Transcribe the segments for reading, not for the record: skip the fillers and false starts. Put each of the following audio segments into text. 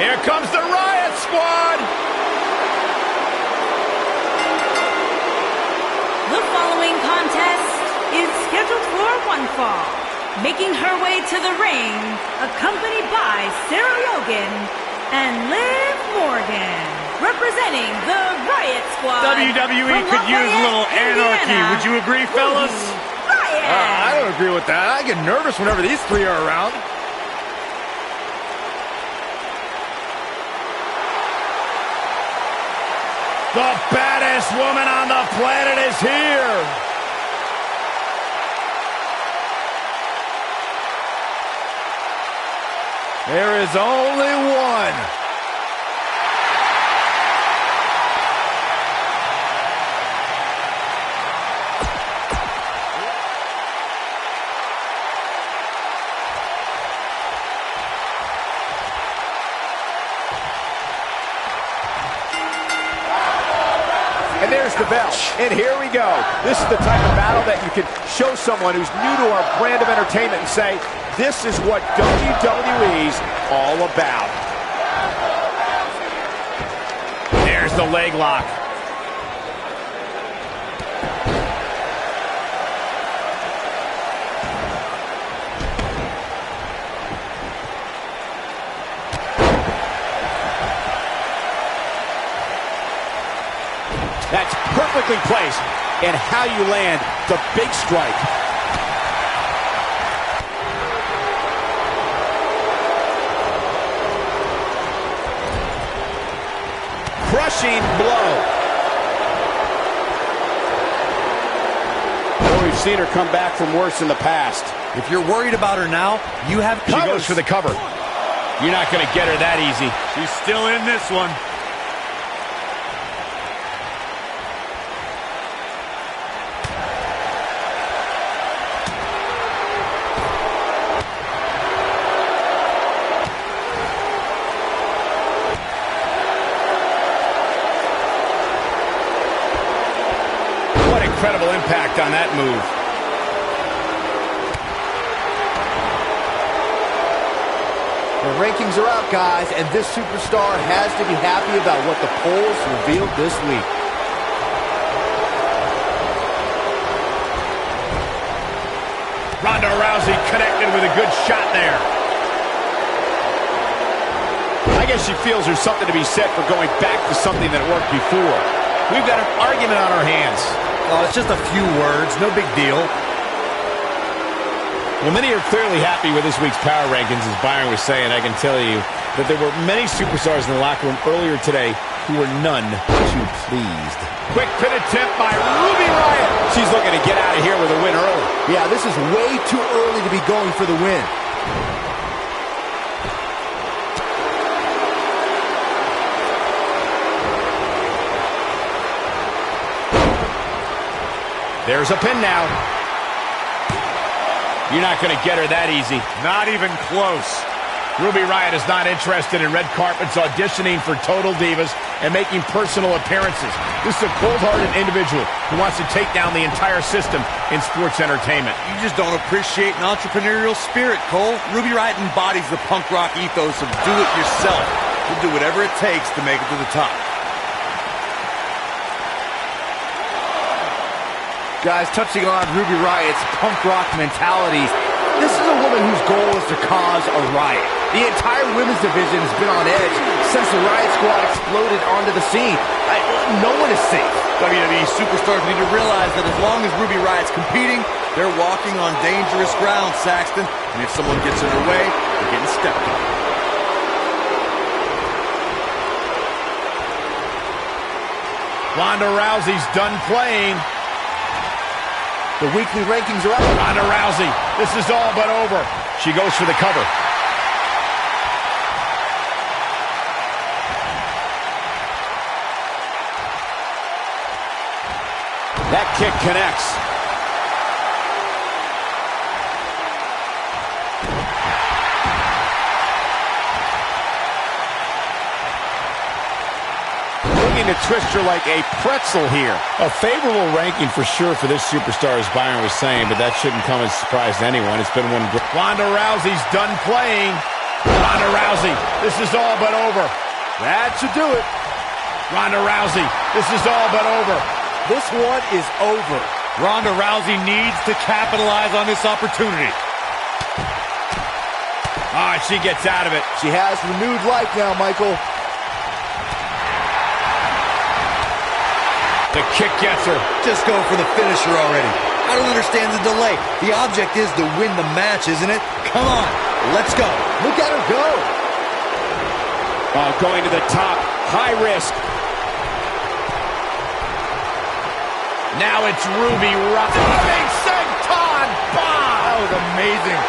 Here comes the Riot Squad. The following contest is scheduled for one fall. Making her way to the ring, accompanied by Sarah Logan and Liv Morgan, representing the Riot Squad. WWE could use a little anarchy. Indiana. Would you agree, fellas? Riot! I don't agree with that. I get nervous whenever these three are around. The baddest woman on the planet is here. There is only one. And there's the bell. And here we go. This is the type of battle that you can show someone who's new to our brand of entertainment and say, this is what WWE's all about. There's the leg lock. That's perfectly placed. And how you land the big strike. Crushing blow. Oh, we've seen her come back from worse in the past. If you're worried about her now, you have covers. She goes for the cover. You're not going to get her that easy. She's still in this one. Incredible impact on that move. The rankings are out, guys, and this superstar has to be happy about what the polls revealed this week. Ronda Rousey connected with a good shot there. I guess she feels there's something to be said for going back to something that worked before. We've got an argument on our hands. Oh, it's just a few words, no big deal. Well, many are clearly happy with this week's power rankings, as Byron was saying. I can tell you that there were many superstars in the locker room earlier today who were none too pleased. Quick pin attempt by Ruby Riott. She's looking to get out of here with a win early. Yeah, this is way too early to be going for the win. There's a pin now. You're not going to get her that easy. Not even close. Ruby Riott is not interested in red carpets, auditioning for Total Divas, and making personal appearances. This is a cold-hearted individual who wants to take down the entire system in sports entertainment. You just don't appreciate an entrepreneurial spirit, Cole. Ruby Riott embodies the punk rock ethos of do it yourself. You'll do whatever it takes to make it to the top. Guys, touching on Ruby Riott's punk rock mentality, this is a woman whose goal is to cause a riot. The entire women's division has been on edge since the Riot Squad exploded onto the scene. No one is safe. WWE superstars need to realize that as long as Ruby Riott's competing, they're walking on dangerous ground, Saxton. And if someone gets in their way, they're getting stepped on. Ronda Rousey's done playing. The weekly rankings are up. Ronda Rousey, this is all but over. She goes for the cover. That kick connects. Looking to twist her like a pretzel here. A favorable ranking for sure for this superstar, as Byron was saying, but that shouldn't come as a surprise to anyone. It's been one great. Ronda Rousey's done playing. Ronda Rousey, this is all but over. That should do it. Ronda Rousey, this is all but over. This one is over. Ronda Rousey needs to capitalize on this opportunity. All right, she gets out of it. She has renewed life now, Michael. The kick gets her. Just go for the finisher already. I don't understand the delay. The object is to win the match, isn't it? Come on, let's go. Look at her go. Oh, going to the top. High risk. Now it's Ruby Riott. Senton bomb. That was amazing.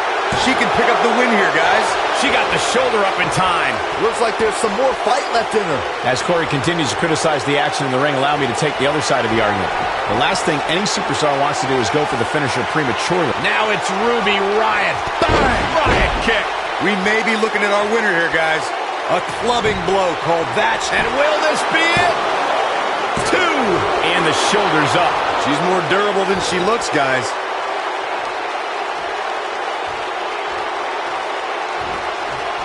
She can pick up the win here, guys. She got the shoulder up in time. Looks like there's some more fight left in her. As Corey continues to criticize the action in the ring, allow me to take the other side of the argument. The last thing any superstar wants to do is go for the finisher prematurely. Now it's Ruby Riott. Bang! Riott kick. We may be looking at our winner here, guys. A clubbing blow called that. And will this be it? 2. And the shoulders up. She's more durable than she looks, guys.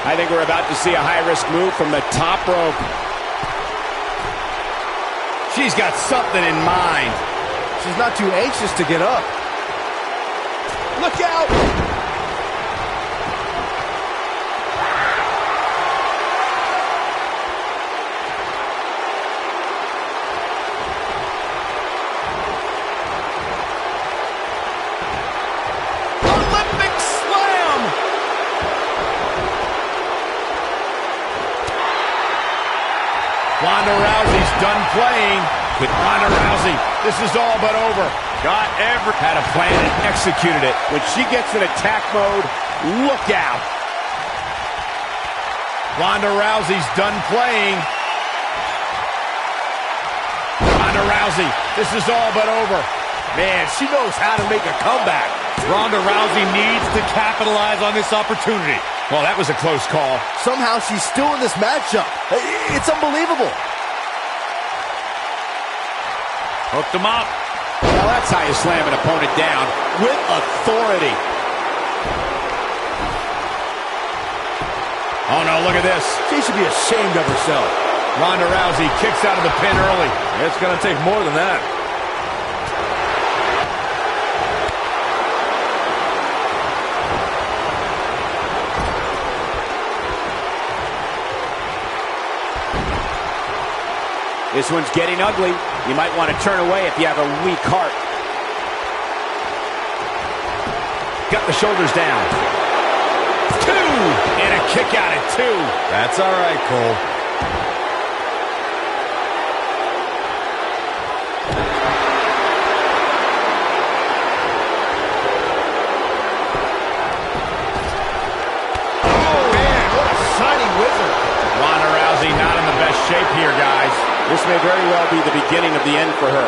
I think we're about to see a high-risk move from the top rope. She's got something in mind. She's not too anxious to get up. Look out! Olympic slam! Ronda Rousey's done playing. With Ronda Rousey, this is all but over. Had a plan and executed it. When she gets in attack mode, look out. Ronda Rousey's done playing. Ronda Rousey, this is all but over. Man, she knows how to make a comeback. Ronda Rousey needs to capitalize on this opportunity. Well, that was a close call. Somehow she's still in this matchup. It's unbelievable. Hooked him up. Well, that's how you slam an opponent down, with authority. Oh, no, look at this. She should be ashamed of herself. Ronda Rousey kicks out of the pin early. It's going to take more than that. This one's getting ugly. You might want to turn away if you have a weak heart. Got the shoulders down. 2! And a kick out at 2. That's all right, Cole. Oh, man, what a shining wizard. Ronda Rousey not in the best shape here, guys. This may very well be the beginning of the end for her.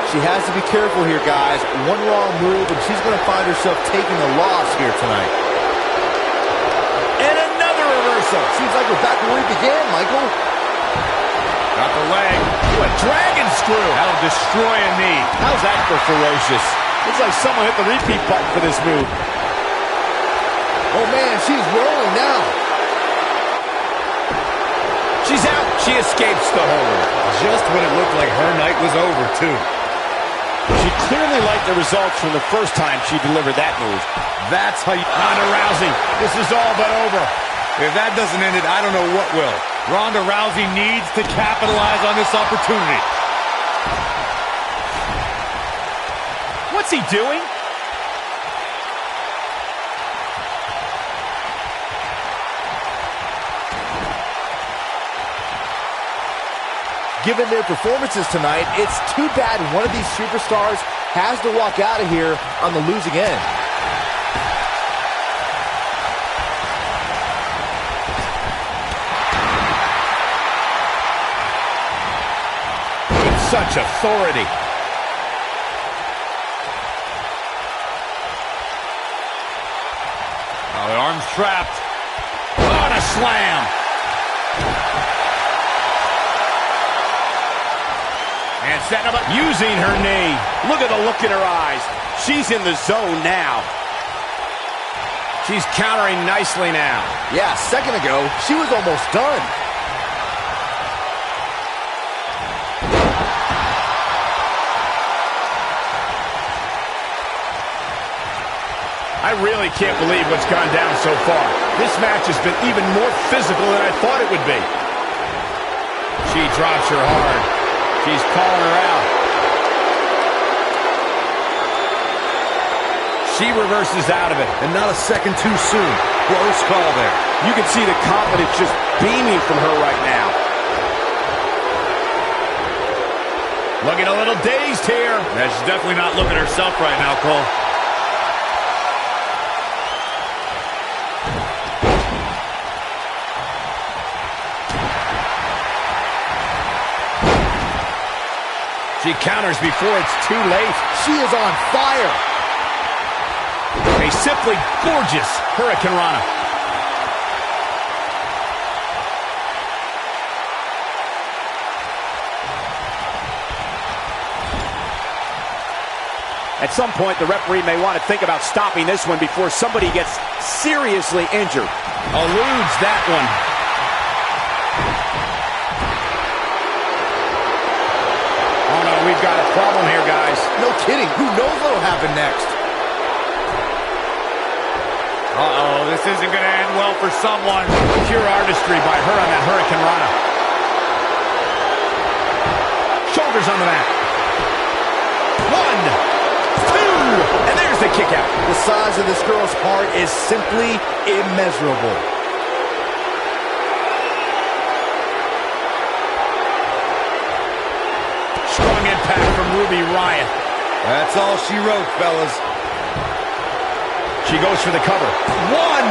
She has to be careful here, guys. One wrong move, and she's going to find herself taking a loss here tonight. And another reversal. Seems like we're back where we began, Michael. Got the leg. Ooh, a dragon screw. That'll destroy a knee. How's that for ferocious? Looks like someone hit the repeat button for this move. Oh, man, she's rolling now. She's out. She escapes the hold. Just when it looked like her night was over, too. She clearly liked the results from the first time she delivered that move. That's how you... Ronda Rousey, this is all but over. If that doesn't end it, I don't know what will. Ronda Rousey needs to capitalize on this opportunity. What's he doing? Given their performances tonight, it's too bad one of these superstars has to walk out of here on the losing end. With such authority. Oh, the arm's trapped. What a slam. And setting up, using her knee. Look at the look in her eyes. She's in the zone now. She's countering nicely now. Yeah, a second ago, she was almost done. I really can't believe what's gone down so far. This match has been even more physical than I thought it would be. She drops her hard. She's calling her out. She reverses out of it. And not a second too soon. Close call there. You can see the confidence just beaming from her right now. Looking a little dazed here. Yeah, she's definitely not looking herself right now, Cole. She counters before it's too late. She is on fire. A simply gorgeous Hurricane Rana. At some point, the referee may want to think about stopping this one before somebody gets seriously injured. Eludes that one. Oh no, we've got a problem here, guys. No kidding. Who knows what'll happen next? Uh-oh, this isn't going to end well for someone. Pure artistry by her on that Hurricane Rana. Shoulders on the mat. 1, 2, and there's the kick out. The size of this girl's heart is simply immeasurable. Strong impact from Ruby Riott. That's all she wrote, fellas. She goes for the cover. 1,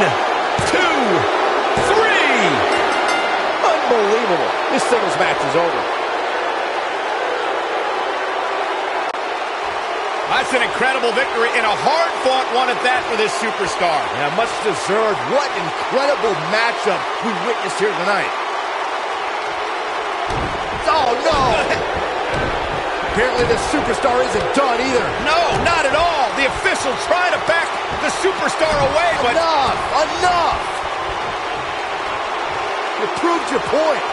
2, 3. Unbelievable. This singles match is over. That's an incredible victory and a hard-fought one at that for this superstar. Yeah, much deserved. What incredible matchup we witnessed here tonight. Oh, no! Apparently this superstar isn't done either. No, not at all. The official trying to back the superstar away, but... Enough! Enough! You proved your point.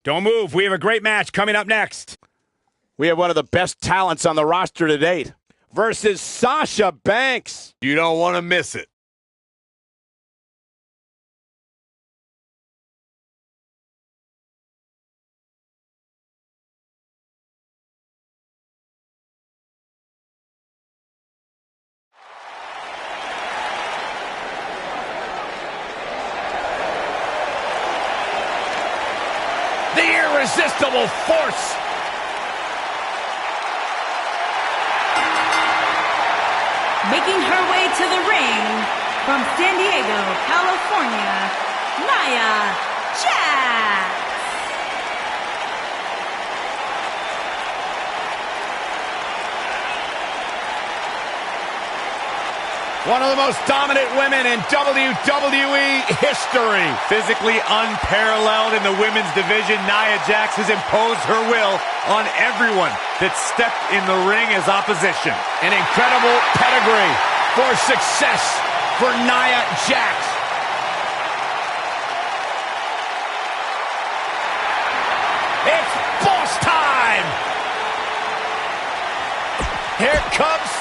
Don't move. We have a great match coming up next. We have one of the best talents on the roster to date versus Sasha Banks. You don't want to miss it. The irresistible force. Making her way to the ring from San Diego, California, Nia Jax. One of the most dominant women in WWE history. Physically unparalleled in the women's division, Nia Jax has imposed her will on everyone that stepped in the ring as opposition. An incredible pedigree for success for Nia Jax. It's boss time. Here comes...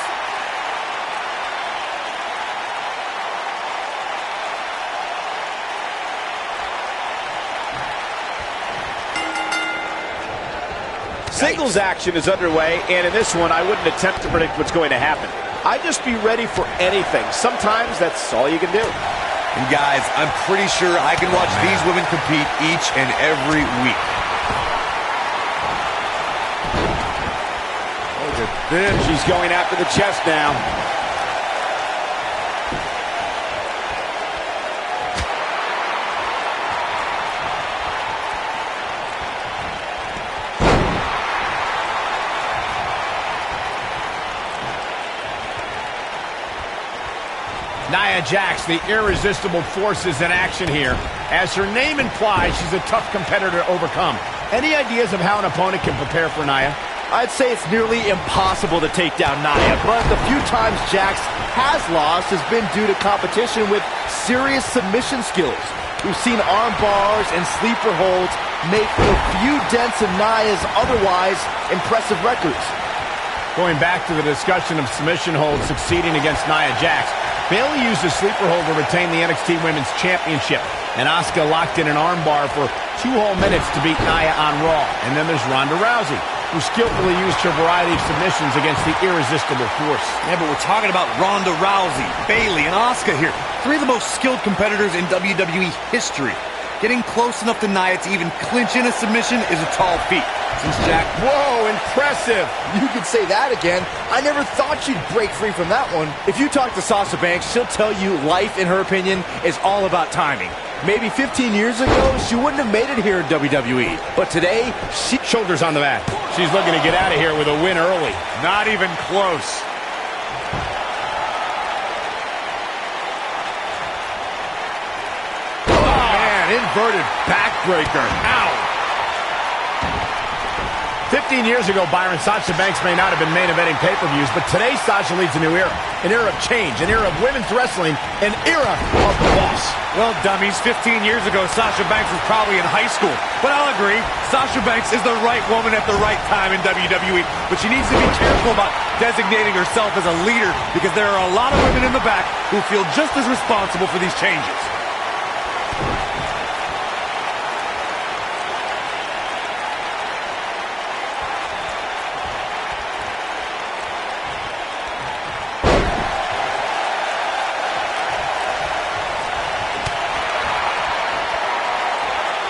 Singles action is underway, and in this one, I wouldn't attempt to predict what's going to happen. I'd just be ready for anything. Sometimes that's all you can do. And guys, I'm pretty sure I can watch these women compete each and every week. Look at this. She's going after the chest now. Nia Jax, the irresistible force, is in action here. As her name implies, she's a tough competitor to overcome. Any ideas of how an opponent can prepare for Nia? I'd say it's nearly impossible to take down Nia, but the few times Jax has lost has been due to competition with serious submission skills. We've seen arm bars and sleeper holds make a few dents in Nia's otherwise impressive records. Going back to the discussion of submission holds succeeding against Nia Jax, Bayley used a sleeper hold to retain the NXT Women's Championship, and Asuka locked in an armbar for 2 whole minutes to beat Nia on Raw. And then there's Ronda Rousey, who skillfully used her variety of submissions against the irresistible force. Yeah, but we're talking about Ronda Rousey, Bayley, and Asuka here. 3 of the most skilled competitors in WWE history. Getting close enough to Nia to even clinch in a submission is a tall feat. Since Jack... Whoa, impressive! You could say that again. I never thought she'd break free from that one. If you talk to Sasha Banks, she'll tell you life, in her opinion, is all about timing. Maybe 15 years ago, she wouldn't have made it here in WWE. But today, shoulders on the mat. She's looking to get out of here with a win early. Not even close. Inverted backbreaker. Ow! 15 years ago, Byron, Sasha Banks may not have been main eventing pay-per-views, but today Sasha leads a new era. An era of change, an era of women's wrestling, an era of the boss. Well, dummies, 15 years ago, Sasha Banks was probably in high school. But I'll agree, Sasha Banks is the right woman at the right time in WWE. But she needs to be careful about designating herself as a leader, because there are a lot of women in the back who feel just as responsible for these changes.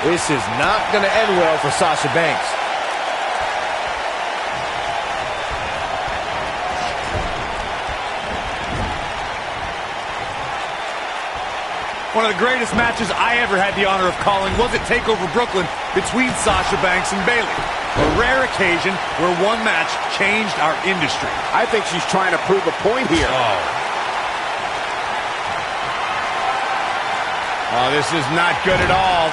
this is not going to end well for Sasha Banks. One of the greatest matches I ever had the honor of calling was at TakeOver Brooklyn between Sasha Banks and Bayley. A rare occasion where one match changed our industry. I think she's trying to prove a point here. Oh, this is not good at all.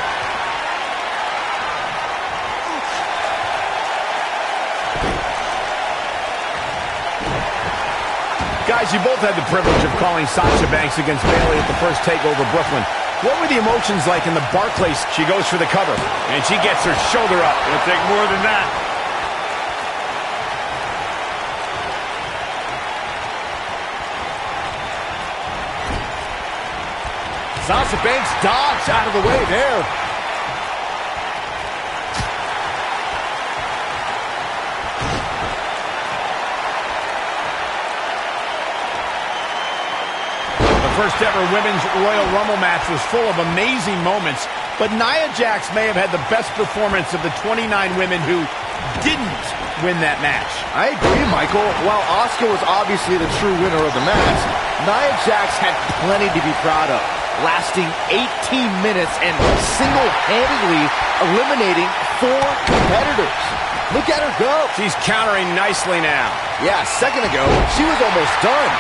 Guys, you both had the privilege of calling Sasha Banks against Bayley at the first TakeOver Brooklyn. What were the emotions like in the Barclays? She goes for the cover, and she gets her shoulder up. It'll take more than that. Sasha Banks dodged out of the way there. First ever Women's Royal Rumble match was full of amazing moments, but Nia Jax may have had the best performance of the 29 women who didn't win that match. I agree, Michael. While Asuka was obviously the true winner of the match, Nia Jax had plenty to be proud of, lasting 18 minutes and single-handedly eliminating 4 competitors. Look at her go. She's countering nicely now. Yeah, a second ago, she was almost done.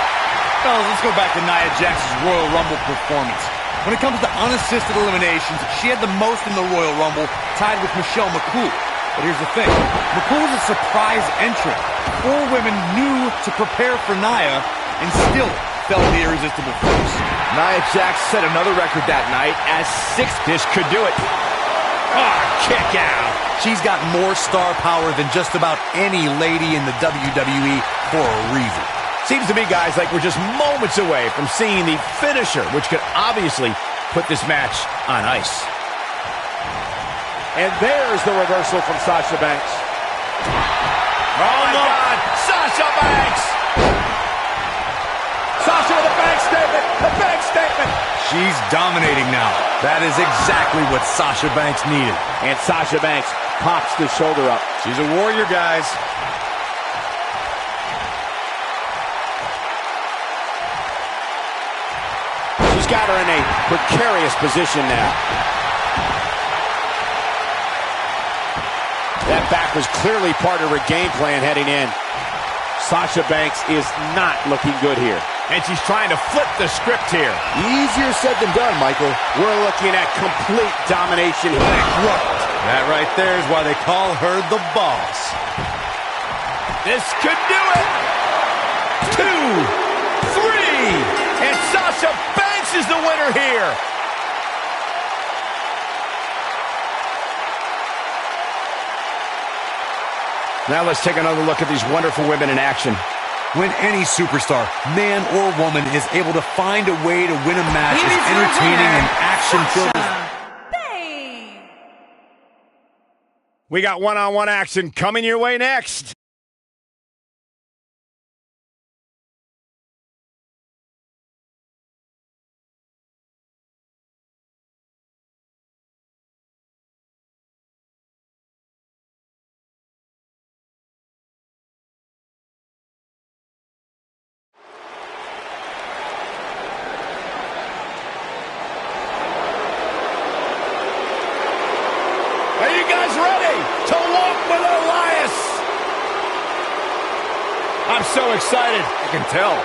Fellas, let's go back to Nia Jax's Royal Rumble performance. When it comes to unassisted eliminations, she had the most in the Royal Rumble, tied with Michelle McCool. But here's the thing. McCool was a surprise entrant. 4 women knew to prepare for Nia and still fell to the irresistible force. Nia Jax set another record that night as 6. This could do it. Oh, kick out. She's got more star power than just about any lady in the WWE for a reason. Seems to me, guys, like we're just moments away from seeing the finisher, which could obviously put this match on ice. And there's the reversal from Sasha Banks. Oh, my God! Sasha Banks! Sasha with a bank statement! A bank statement! She's dominating now. That is exactly what Sasha Banks needed. And Sasha Banks pops the shoulder up. She's a warrior, guys. She's got her in a precarious position now. That back was clearly part of her game plan heading in. Sasha Banks is not looking good here. And she's trying to flip the script here. Easier said than done, Michael. We're looking at complete domination here. That right there is why they call her the boss. This could do it. 2, 3. And Sasha Banks is the winner here. Now let's take another look at these wonderful women in action. When any superstar, man or woman, is able to find a way to win a match as entertaining and action-filled as... We got one-on-one action coming your way next. Are you guys ready to walk with Elias? I'm so excited. I can tell.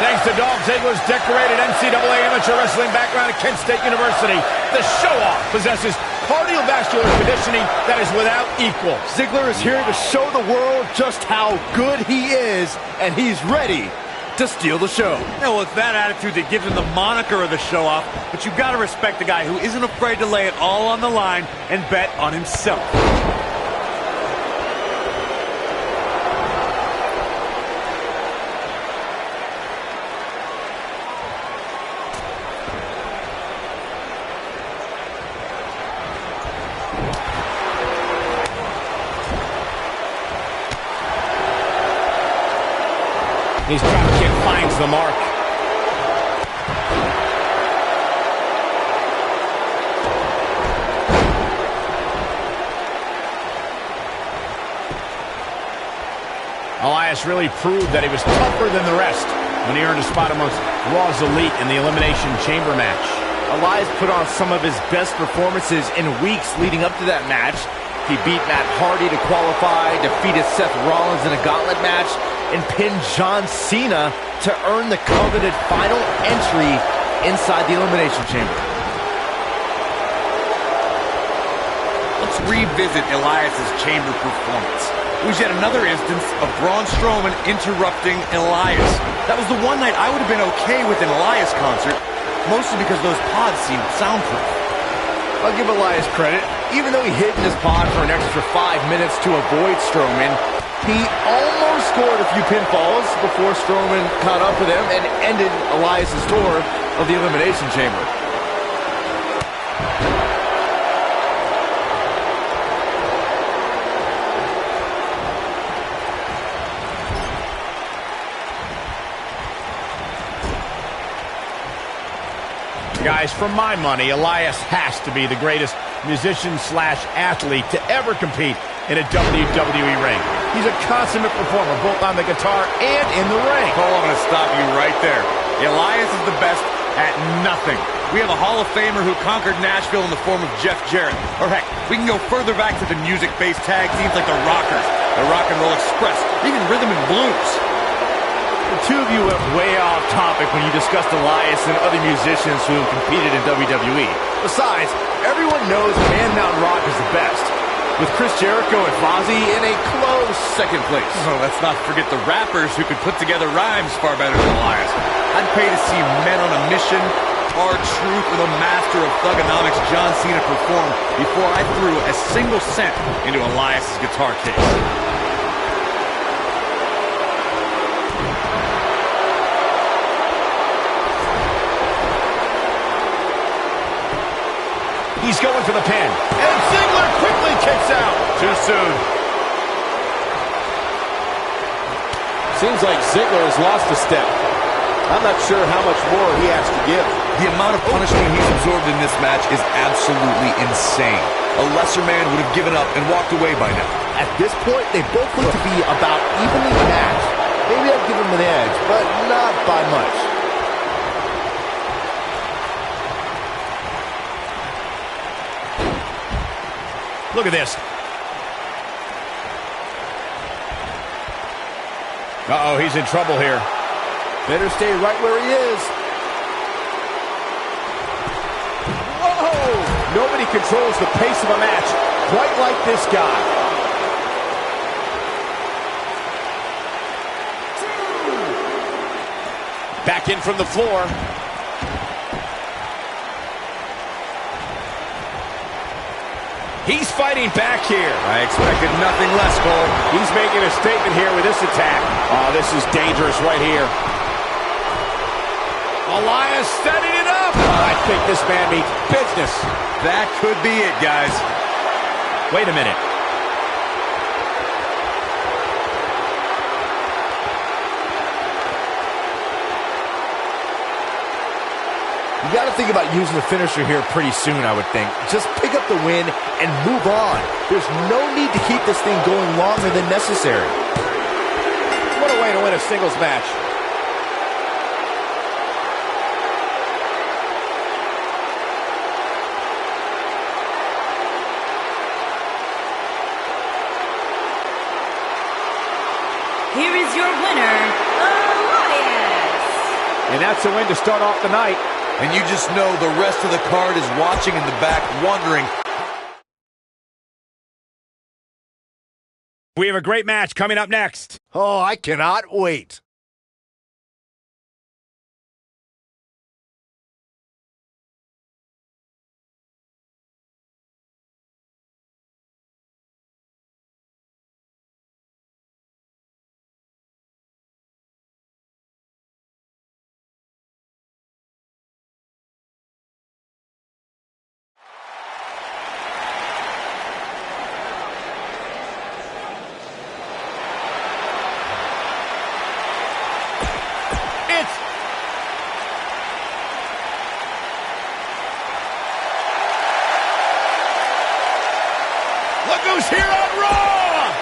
Thanks to Dolph Ziggler's decorated NCAA amateur wrestling background at Kent State University, the show-off possesses cardiovascular conditioning that is without equal. Ziggler is here to show the world just how good he is, and he's ready to steal the show. Yeah, well, it's that attitude that gives him the moniker of the show-off, but you've got to respect the guy who isn't afraid to lay it all on the line and bet on himself. His drop kick finds the mark. Elias really proved that he was tougher than the rest when he earned a spot amongst Raw's Elite in the Elimination Chamber match. Elias put on some of his best performances in weeks leading up to that match. He beat Matt Hardy to qualify, defeated Seth Rollins in a gauntlet match, and pinned John Cena to earn the coveted final entry inside the Elimination Chamber. Let's revisit Elias's chamber performance. It was yet another instance of Braun Strowman interrupting Elias. That was the one night I would have been okay with an Elias concert, mostly because those pods seemed soundproof. I'll give Elias credit. Even though he hid in his pod for an extra 5 minutes to avoid Strowman, he almost scored a few pinfalls before Strowman caught up with him and ended Elias' tour of the Elimination Chamber. Guys, for my money, Elias has to be the greatest musician/athlete to ever compete in a WWE ring. He's a consummate performer, both on the guitar and in the ring. Oh, I'm going to stop you right there. Elias is the best at nothing. We have a Hall of Famer who conquered Nashville in the form of Jeff Jarrett. Or heck, we can go further back to the music-based tag teams like the Rockers, the Rock and Roll Express, even Rhythm and Blues. The two of you went way off topic when you discussed Elias and other musicians who have competed in WWE. Besides, everyone knows Man Mountain Rock is the best, with Chris Jericho and Fozzy in a close second place. Oh, let's not forget the rappers who could put together rhymes far better than Elias. I'd pay to see Men on a Mission, R-Truth, or the master of thugonomics John Cena perform before I threw a single cent into Elias' guitar case. He's going for the pin. And Ziggler quickly kicks out. Too soon. Seems like Ziggler has lost a step. I'm not sure how much more he has to give. The amount of punishment he's absorbed in this match is absolutely insane. A lesser man would have given up and walked away by now. At this point, they both look to be about evenly matched. Maybe I'd give him an edge, but not by much. Look at this. Uh-oh, he's in trouble here. Better stay right where he is. Whoa! Nobody controls the pace of a match quite like this guy. Back in from the floor. He's fighting back here. I expected nothing less, Cole. He's making a statement here with this attack. Oh, this is dangerous right here. Elias setting it up. Oh, I think this man means business. That could be it, guys. Wait a minute. You got to think about using the finisher here pretty soon, I would think. Just pick up the win and move on. There's no need to keep this thing going longer than necessary. What a way to win a singles match. Here is your winner, auriez. And that's a win to start off the night. And you just know the rest of the card is watching in the back, wondering. We have a great match coming up next. Oh, I cannot wait. Look who's here on Raw!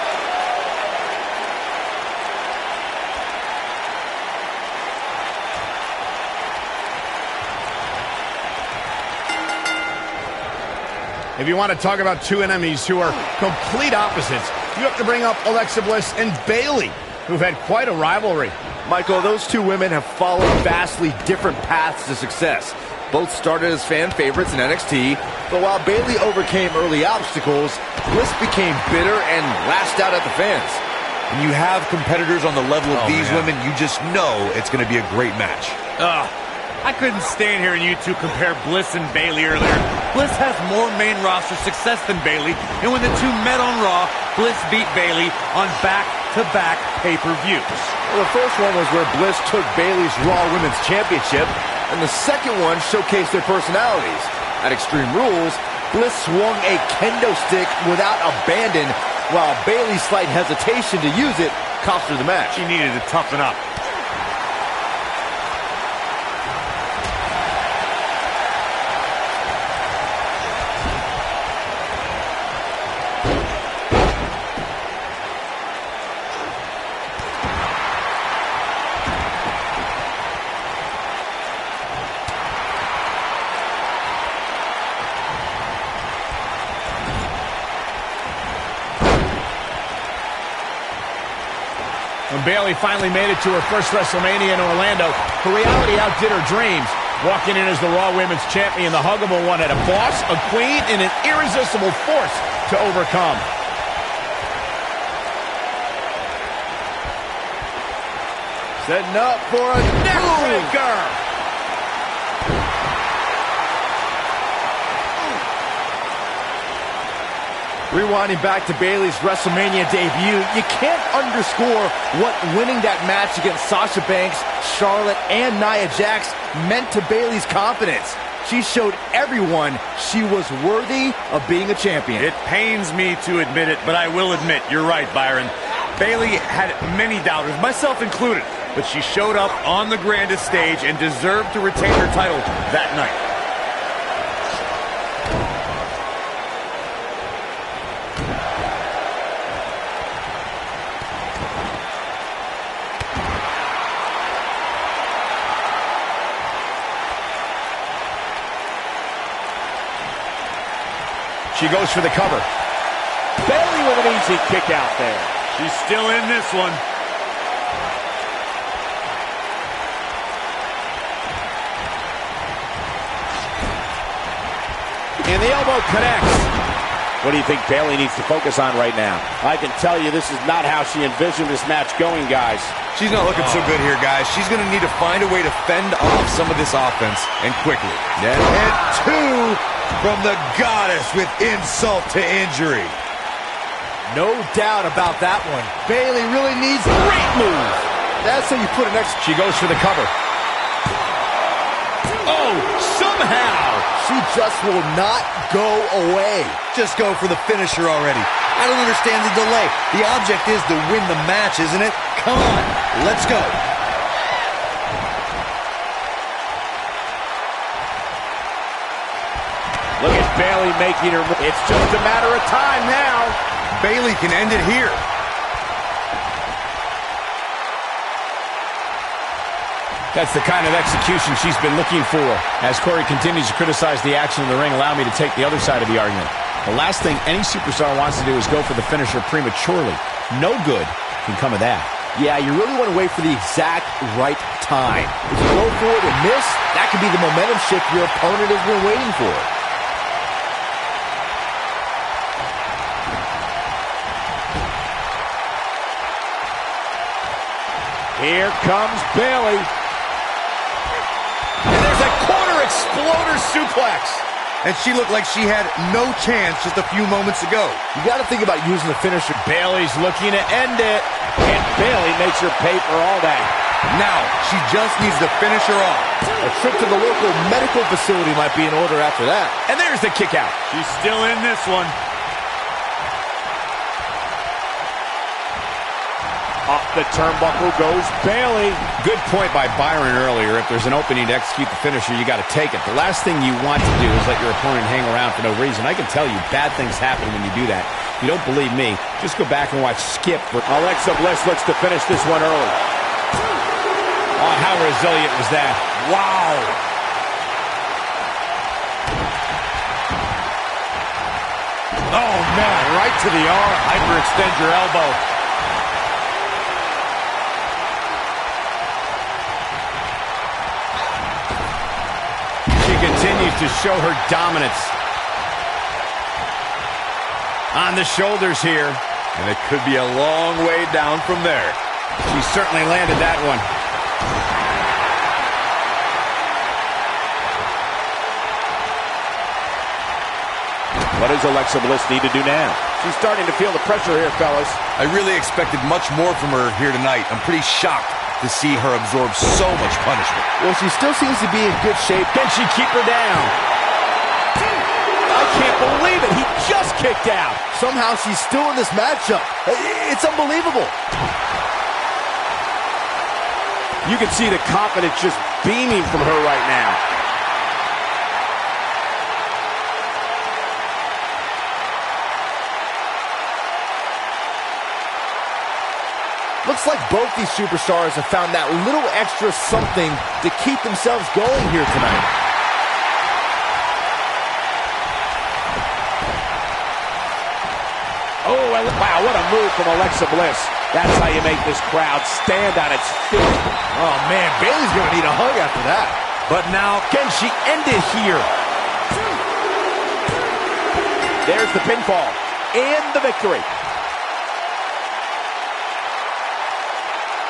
If you want to talk about two enemies who are complete opposites, you have to bring up Alexa Bliss and Bayley, who've had quite a rivalry. Michael, those two women have followed vastly different paths to success. Both started as fan favorites in NXT, but while Bayley overcame early obstacles, Bliss became bitter and lashed out at the fans. When you have competitors on the level of these women, you just know it's going to be a great match. I couldn't stand hearing you two compare Bliss and Bayley earlier. Bliss has more main roster success than Bayley, and when the two met on Raw, Bliss beat Bayley on back-to-back pay-per-views. Well, the first one was where Bliss took Bayley's Raw Women's Championship, and the second one showcased their personalities. At Extreme Rules, Bliss swung a kendo stick without abandon, while Bayley's slight hesitation to use it cost her the match. She needed to toughen up. When Bayley finally made it to her first WrestleMania in Orlando, her reality outdid her dreams. Walking in as the Raw Women's Champion, the huggable one had a boss, a queen, and an irresistible force to overcome. Setting up for a Neckbreaker! Rewinding back to Bayley's WrestleMania debut, you can't underscore what winning that match against Sasha Banks, Charlotte, and Nia Jax meant to Bayley's confidence. She showed everyone she was worthy of being a champion. It pains me to admit it, but I will admit, you're right, Byron. Bayley had many doubters, myself included. but she showed up on the grandest stage and deserved to retain her title that night. She goes for the cover. Bayley with an easy kick out there. She's still in this one. And the elbow connects. What do you think Bayley needs to focus on right now? I can tell you this is not how she envisioned this match going, guys. She's not looking so good here, guys. She's going to need to find a way to fend off some of this offense, and quickly. And two from the goddess with insult to injury. No doubt about that one. Bayley really needs a great move. That's how you put an extra. She goes for the cover. Oh, somehow. She just will not go away. Just go for the finisher already. I don't understand the delay. The object is to win the match, isn't it? Come on, let's go. Look at Bayley making her move. It's just a matter of time now. Bayley can end it here. That's the kind of execution she's been looking for. As Corey continues to criticize the action in the ring, allow me to take the other side of the argument. The last thing any superstar wants to do is go for the finisher prematurely. No good can come of that. Yeah, you really want to wait for the exact right time. If you go for it and miss, that could be the momentum shift your opponent has been waiting for. Here comes Bayley. And there's a corner exploder suplex. And she looked like she had no chance just a few moments ago. You got to think about using the finisher. Bayley's looking to end it. And Bayley makes her pay for all that. Now, she just needs to finish her off. A trip to the local medical facility might be in order after that. And there's the kick out. She's still in this one. Up the turnbuckle goes Bayley. Good point by Byron earlier. If there's an opening to execute the finisher, you got to take it. The last thing you want to do is let your opponent hang around for no reason. I can tell you bad things happen when you do that. If you don't believe me, just go back and watch Skip. Alexa Bliss looks to finish this one early. Oh, how resilient was that? Wow. Oh, man, right to the arm. Hyperextend your elbow. Continues to show her dominance. On the shoulders here. And it could be a long way down from there. She certainly landed that one. What does Alexa Bliss need to do now? She's starting to feel the pressure here, fellas. I really expected much more from her here tonight. I'm pretty shocked to see her absorb so much punishment. Well, she still seems to be in good shape. Can she keep her down? I can't believe it. He just kicked out. Somehow she's still in this matchup. It's unbelievable. You can see the confidence just beaming from her right now. Looks like both these superstars have found that little extra something to keep themselves going here tonight. Oh, wow, what a move from Alexa Bliss. That's how you make this crowd stand on its feet. Oh, man, Bayley's going to need a hug after that. But now, can she end it here? There's the pinfall and the victory.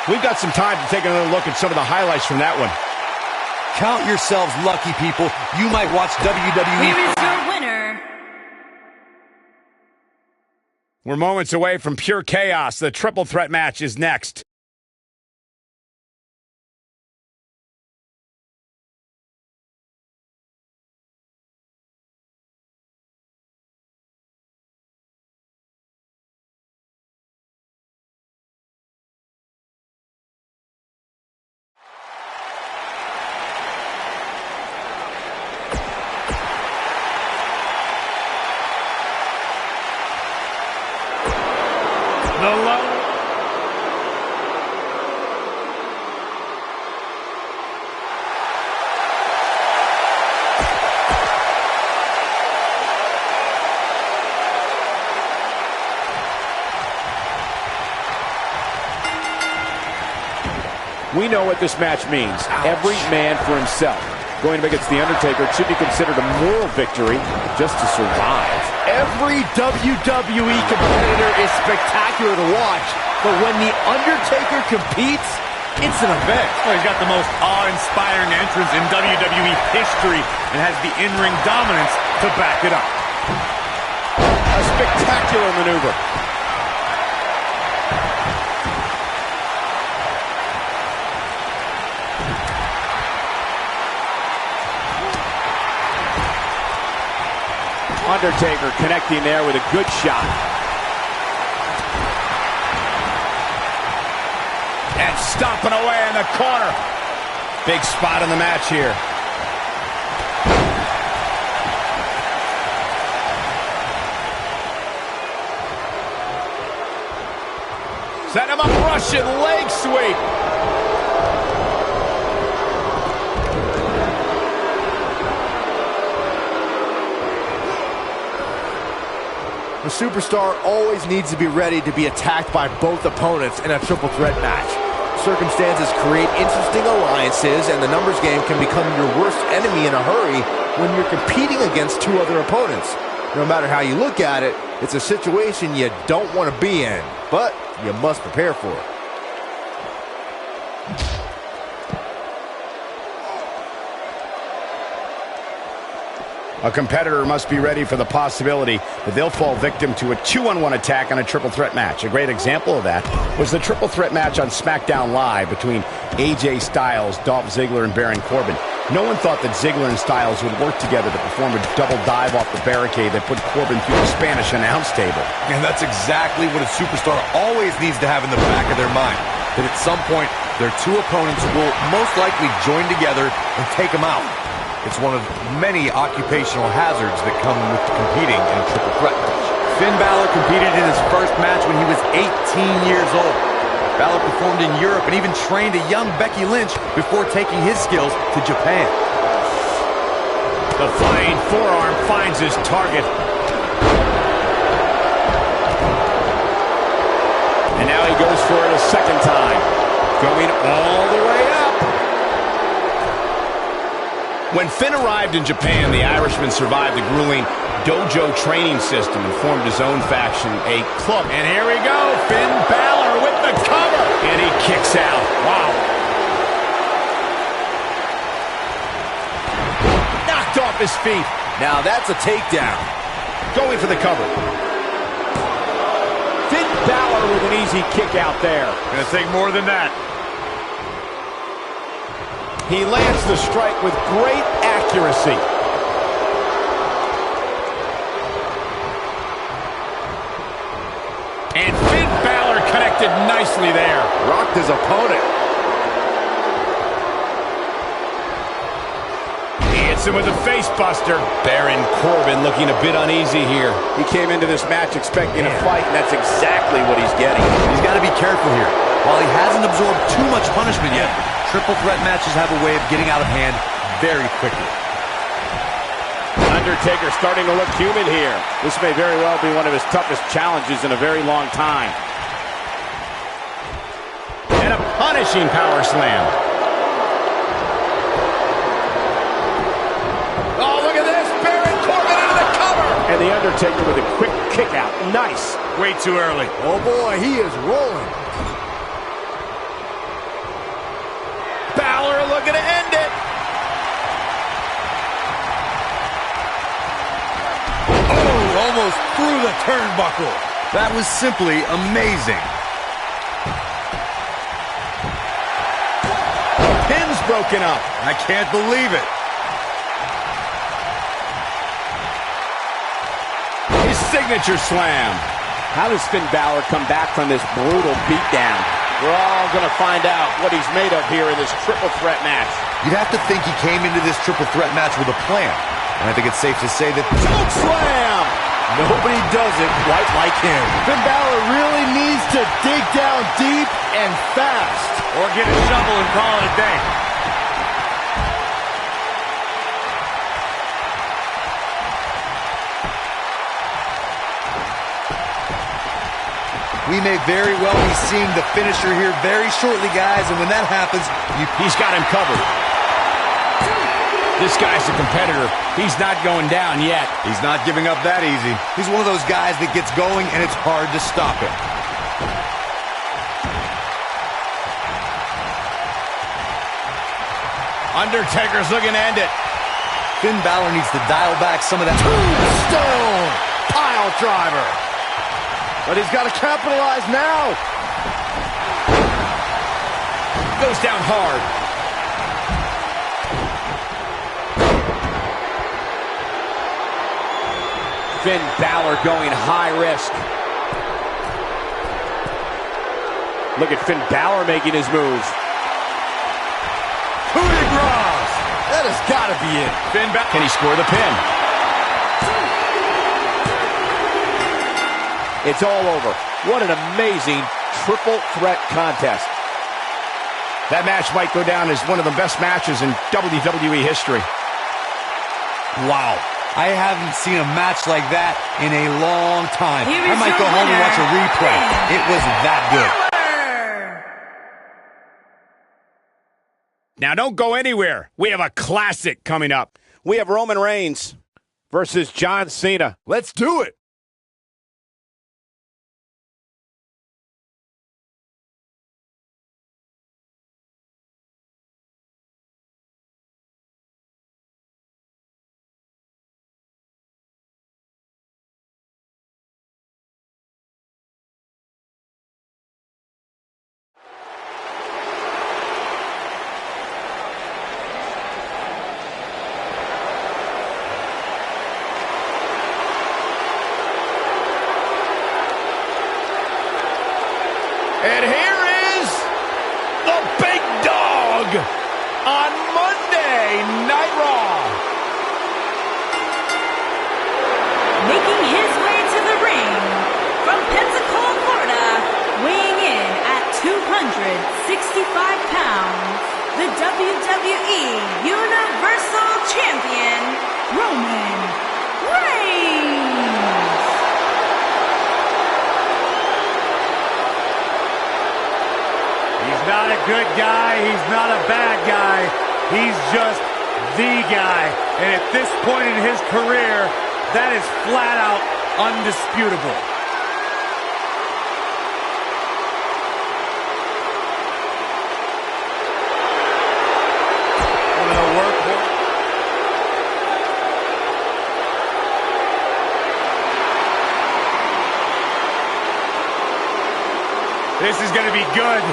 We've got some time to take another look at some of the highlights from that one. Count yourselves lucky, people. You might watch WWE. Here is your winner. We're moments away from pure chaos. The triple threat match is next. low. We know what this match means. Ouch. Every man for himself. Going up against The Undertaker should be considered a moral victory just to survive. Every WWE competitor is spectacular to watch, but when The Undertaker competes, it's an event. Well, he's got the most awe-inspiring entrance in WWE history and has the in-ring dominance to back it up. A spectacular maneuver. Undertaker connecting there with a good shot. And stomping away in the corner. Big spot in the match here. Set him up, Russian leg sweep. The superstar always needs to be ready to be attacked by both opponents in a triple threat match. Circumstances create interesting alliances, and the numbers game can become your worst enemy in a hurry when you're competing against two other opponents. No matter how you look at it, it's a situation you don't want to be in, but you must prepare for it. A competitor must be ready for the possibility that they'll fall victim to a 2-on-1 attack on a triple threat match. A great example of that was the triple threat match on SmackDown Live between AJ Styles, Dolph Ziggler, and Baron Corbin. No one thought that Ziggler and Styles would work together to perform a double dive off the barricade that put Corbin through the Spanish announce table. And that's exactly what a superstar always needs to have in the back of their mind. That at some point, their two opponents will most likely join together and take them out. It's one of many occupational hazards that come with competing in a triple threat match. Finn Balor competed in his first match when he was 18 years old. Balor performed in Europe and even trained a young Becky Lynch before taking his skills to Japan. The flying forearm finds his target. And now he goes for it a second time. Going all the way up. When Finn arrived in Japan, the Irishman survived the grueling dojo training system and formed his own faction, a club. And here we go, Finn Balor with the cover. And he kicks out. Wow. Knocked off his feet. Now that's a takedown. Going for the cover. Finn Balor with an easy kick out there. Gonna take more than that. He lands the strike with great accuracy. And Finn Balor connected nicely there. Rocked his opponent. He hits him with a face buster. Baron Corbin looking a bit uneasy here. He came into this match expecting a fight, and that's exactly what he's getting. He's got to be careful here. While he hasn't absorbed too much punishment yet, triple threat matches have a way of getting out of hand very quickly. Undertaker starting to look human here. This may very well be one of his toughest challenges in a very long time. And a punishing power slam. Oh, look at this. Baron Corbin into the cover. And the Undertaker with a quick kick out. Nice. Way too early. Oh boy, he is rolling. Balor looking to end it. Oh, almost through the turnbuckle. That was simply amazing. Pin's broken up. I can't believe it. His signature slam. How does Finn Balor come back from this brutal beatdown? We're all going to find out what he's made of here in this triple threat match. You'd have to think he came into this triple threat match with a plan. And I think it's safe to say that... Choke slam! Nobody does it quite like him. Finn Balor really needs to dig down deep and fast. Or get a shovel and call it a day. We may very well be seeing the finisher here very shortly, guys, and when that happens, he's got him covered. This guy's a competitor. He's not going down yet. He's not giving up that easy. He's one of those guys that gets going, and it's hard to stop him. Undertaker's looking to end it. Finn Balor needs to dial back some of that. Tombstone pile driver. But he's got to capitalize now. Goes down hard. Finn Balor going high risk. Look at Finn Balor making his move. Coup de grace. That has got to be it. Finn Balor. Can he score the pin? It's all over. What an amazing triple threat contest. That match might go down as one of the best matches in WWE history. Wow. I haven't seen a match like that in a long time. I might go home and watch a replay. It was that good. Now don't go anywhere. We have a classic coming up. We have Roman Reigns versus John Cena. Let's do it. And here is the big dog on Monday Night Raw. Making his way to the ring from Pensacola, Florida, weighing in at 265 pounds, the WWE Universal Champion, Roman Reigns. He's not a good guy. He's not a bad guy. He's just the guy. And at this point in his career, that is flat out undisputable. This is going to be good.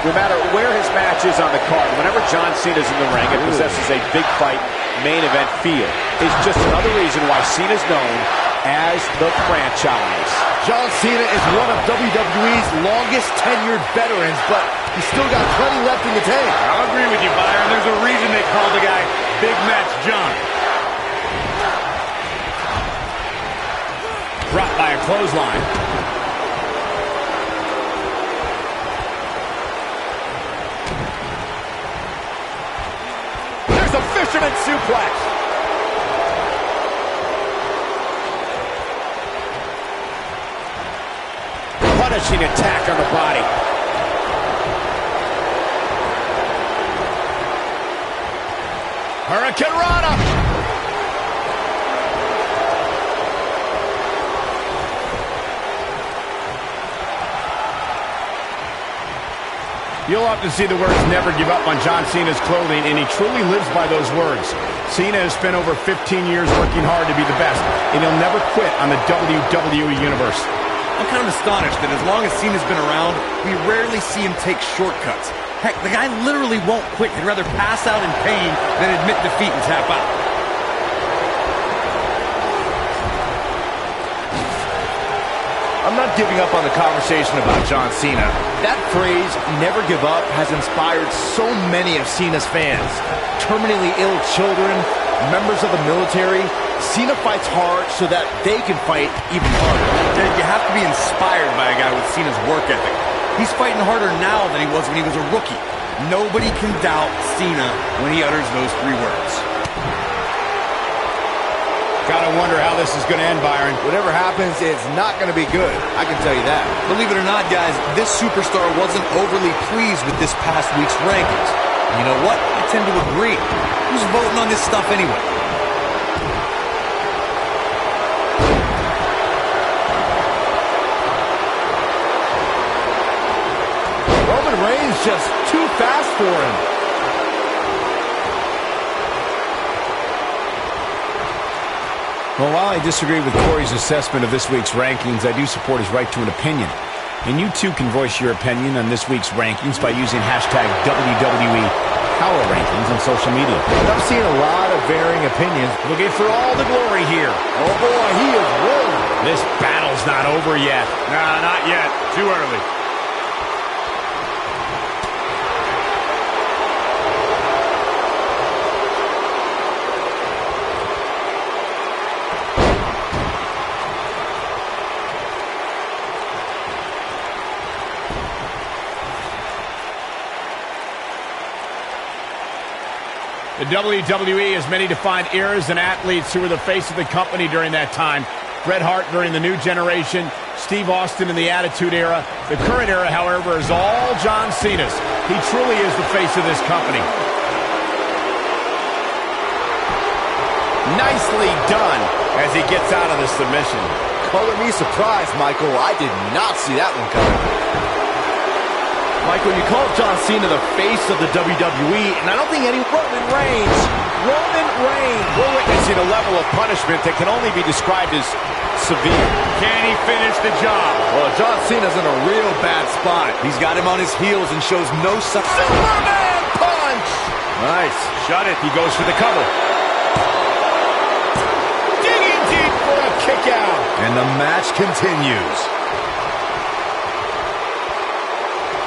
No matter where his match is on the card, whenever John Cena's in the ring, it possesses a big fight, main event feel. It's just another reason why Cena's known as the franchise. John Cena is one of WWE's longest tenured veterans, but he's still got plenty left in the tank. I agree with you, Byron. There's a reason they call the guy Big Match John. Dropped by a clothesline. There's a fisherman suplex. Punishing attack on the body. Hurricane Rana. You'll often see the words "never give up" on John Cena's clothing, and he truly lives by those words. Cena has spent over 15 years working hard to be the best, and he'll never quit on the WWE Universe. I'm kind of astonished that as long as Cena's been around, we rarely see him take shortcuts. Heck, the guy literally won't quit. He'd rather pass out in pain than admit defeat and tap out. I'm not giving up on the conversation about John Cena. That phrase, never give up, has inspired so many of Cena's fans. Terminally ill children, members of the military. Cena fights hard so that they can fight even harder. You have to be inspired by a guy with Cena's work ethic. He's fighting harder now than he was when he was a rookie. Nobody can doubt Cena when he utters those 3 words. Gotta wonder how this is going to end, Byron. Whatever happens, it's not going to be good. I can tell you that. Believe it or not, guys, this superstar wasn't overly pleased with this past week's rankings. You know what? I tend to agree. Who's voting on this stuff anyway? Roman Reigns just too fast for him. Well, while I disagree with Corey's assessment of this week's rankings, I do support his right to an opinion. And you too can voice your opinion on this week's rankings by using hashtag WWE Power Rankings on social media. I've seen a lot of varying opinions. Looking for all the glory here. Oh boy, he is rolling. This battle's not over yet. Nah, not yet. Too early. The WWE has many defined eras and athletes who were the face of the company during that time. Bret Hart during the New Generation, Steve Austin in the Attitude Era. The current era, however, is all John Cena's. He truly is the face of this company. Nicely done As he gets out of the submission. Color me surprised, Michael. I did not see that one coming. Michael, you called John Cena the face of the WWE, and I don't think any Roman Reigns. We're witnessing a level of punishment that can only be described as severe. Can he finish the job? Well, John Cena's in a real bad spot. He's got him on his heels and shows no sign. Superman punch! Nice. Shut it. He goes for the cover. Digging deep for a kick out. And the match continues.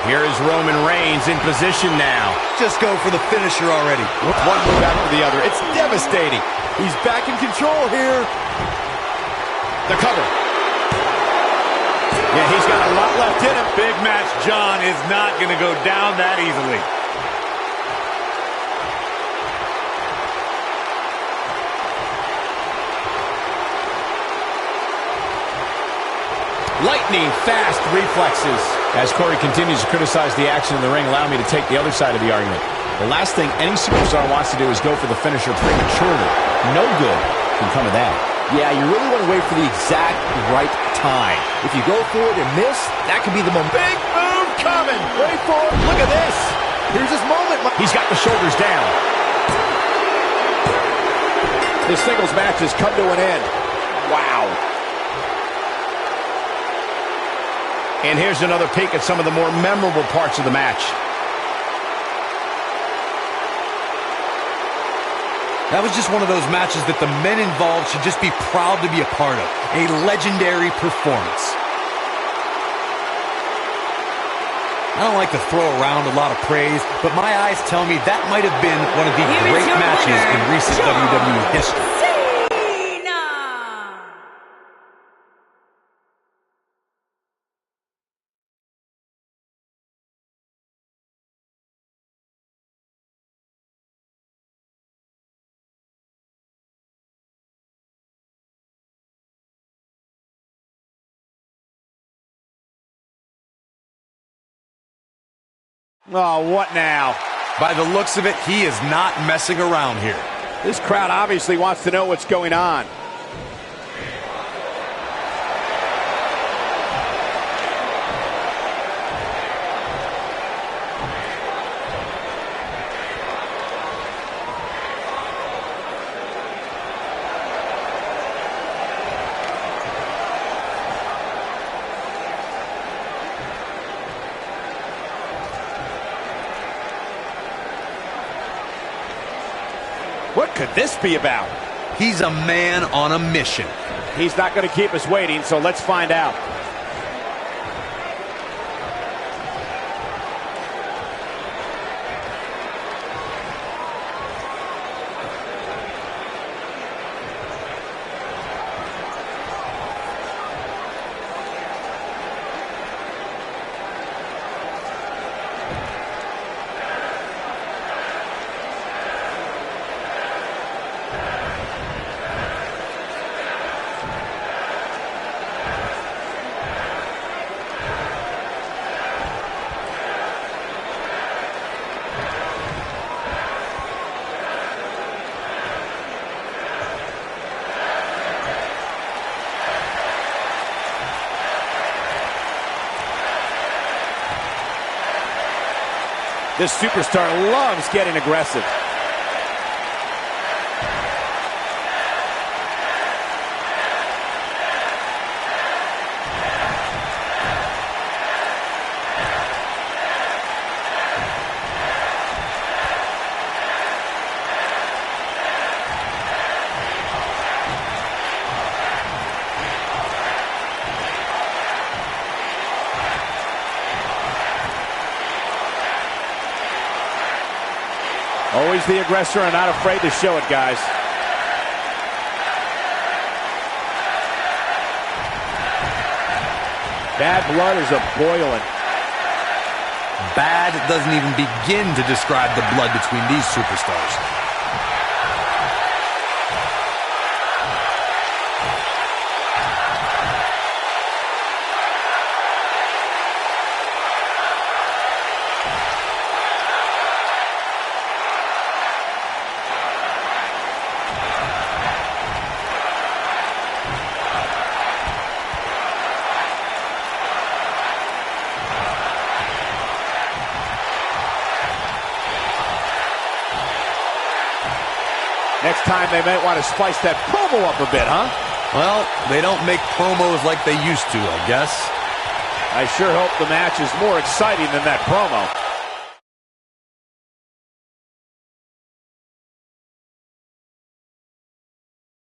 Here is Roman Reigns in position now. Just go for the finisher already. One move after the other. It's devastating. He's back in control here. The cover. Yeah, he's got a lot left in him. Big match John is not going to go down that easily. Lightning fast reflexes. As Corey continues to criticize the action in the ring, allow me to take the other side of the argument. The last thing any superstar wants to do is go for the finisher prematurely. No good can come of that. Yeah, you really want to wait for the exact right time. If you go for it and miss, that could be the moment. Big move coming. Wait for it. Look at this. Here's his moment. He's got the shoulders down. This singles match has come to an end. Wow. And here's another peek at some of the more memorable parts of the match. That was just one of those matches that the men involved should just be proud to be a part of. A legendary performance. I don't like to throw around a lot of praise, but my eyes tell me that might have been one of the great matches in recent WWE history. Oh, what now? By the looks of it, he is not messing around here. This crowd obviously wants to know what's going on. What could this be about? He's a man on a mission. He's not going to keep us waiting, so let's find out. This superstar loves getting aggressive. Always the aggressor and not afraid to show it, guys. Bad blood is a-boiling. Bad doesn't even begin to describe the blood between these superstars. Next time they might want to spice that promo up a bit, huh? Well, they don't make promos like they used to, I guess. I sure hope the match is more exciting than that promo.